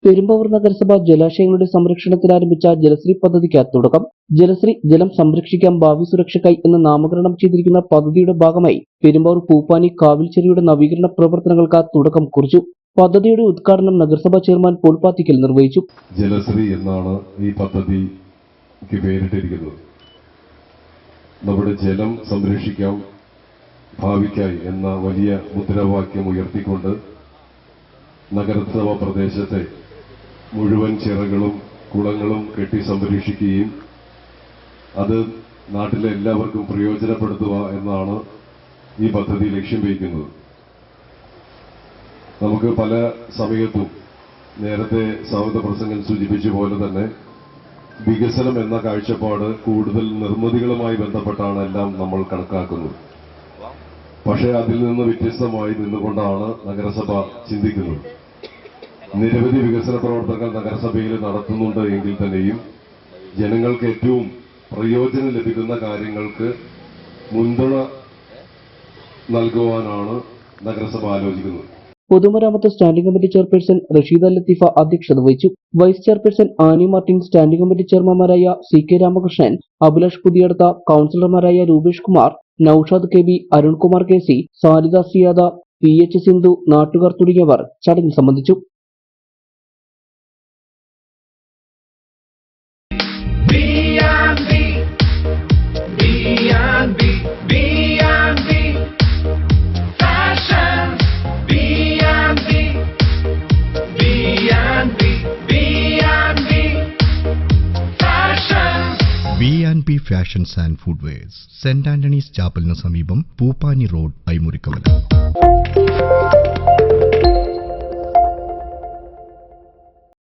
പെരുമ്പാവൂർ നഗരസഭ ജലാശയങ്ങളുടെ സംരക്ഷണത്തിന് ആരംഭിച്ച ജലശ്രീ പദ്ധതിക്ക് തുടക്കം. ജലശ്രീ ജലം സംരക്ഷിക്കാം ഭാവി സുരക്ഷയ്ക്കായി എന്ന് നാമകരണം ചെയ്തിരിക്കുന്ന പദ്ധതിയുടെ ഭാഗമായി പെരുമ്പാവൂർ പൂപ്പാനി കാവിൽച്ചെരിയുടെ നവീകരണ പ്രവർത്തനങ്ങൾക്ക് തുടക്കം കുറിച്ചു. പദ്ധതിയുടെ ഉദ്ഘാടനം നഗരസഭാ ചെയർമാൻ പോൾ പാത്തിക്കൽ നിർവഹിച്ചു. ജലശ്രീ എന്നാണ് ഈ പദ്ധതിക്ക് പേരിട്ടിരിക്കുന്നത്. നമ്മുടെ ജലം സംരക്ഷിക്കാം ഭാവിക്കായി എന്ന വലിയ മുദ്രാവാക്യം ഉയർത്തിക്കൊണ്ട് നഗരസഭാ പ്രദേശത്തെ മുഴുവൻ ചിറകളും കുളങ്ങളും കെട്ടി സംരക്ഷിക്കുകയും അത് നാട്ടിലെ എല്ലാവർക്കും പ്രയോജനപ്പെടുത്തുക എന്നാണ് ഈ പദ്ധതി ലക്ഷ്യം വയ്ക്കുന്നത്. നമുക്ക് പല സമയത്തും നേരത്തെ സ്വാഗത പ്രസംഗം സൂചിപ്പിച്ച പോലെ തന്നെ വികസനം എന്ന കാഴ്ചപ്പാട് കൂടുതൽ നിർമ്മിതികളുമായി ബന്ധപ്പെട്ടാണ് എല്ലാം നമ്മൾ കണക്കാക്കുന്നത്. പക്ഷേ അതിൽ നിന്ന് വ്യത്യസ്തമായി നിന്നുകൊണ്ടാണ് നഗരസഭ ചിന്തിക്കുന്നത്. നിരവധി വികസന പ്രവർത്തനങ്ങൾ നഗരസഭയിൽ നടത്തുന്നുണ്ട് എങ്കിൽ തന്നെയും ജനങ്ങൾക്ക് ഏറ്റവും പ്രയോജനം ലഭിക്കുന്ന കാര്യങ്ങൾക്ക് മുൻഗണന നൽകുവാനാണ് നഗരസഭ ആലോചിക്കുന്നത്. പൊതുമരാമത്ത് standing committee chairperson Rasheeda Latheefa അധ്യക്ഷത വഹിച്ചു. Vice chairperson Annie Martin, standing committee ചെയർമാൻമാരായ CK രാമകൃഷ്ണൻ, അഭിലാഷ് പുതിയടത്ത, കൌൺസിലർമാരായ Rupesh Kumar, Noushad KB, Arunkumar KC, Sarida Siyada, PH Sindhu, നാട്ടുകാർ തുടങ്ങിയവർ ചടങ്ങിൽ സംബന്ധിച്ചു. B&B fashions and footwears, saint Antony's ചാപ്പലിന് സമീപം, പൂപ്പാനി റോഡ്, ഐമുറിക്കവല.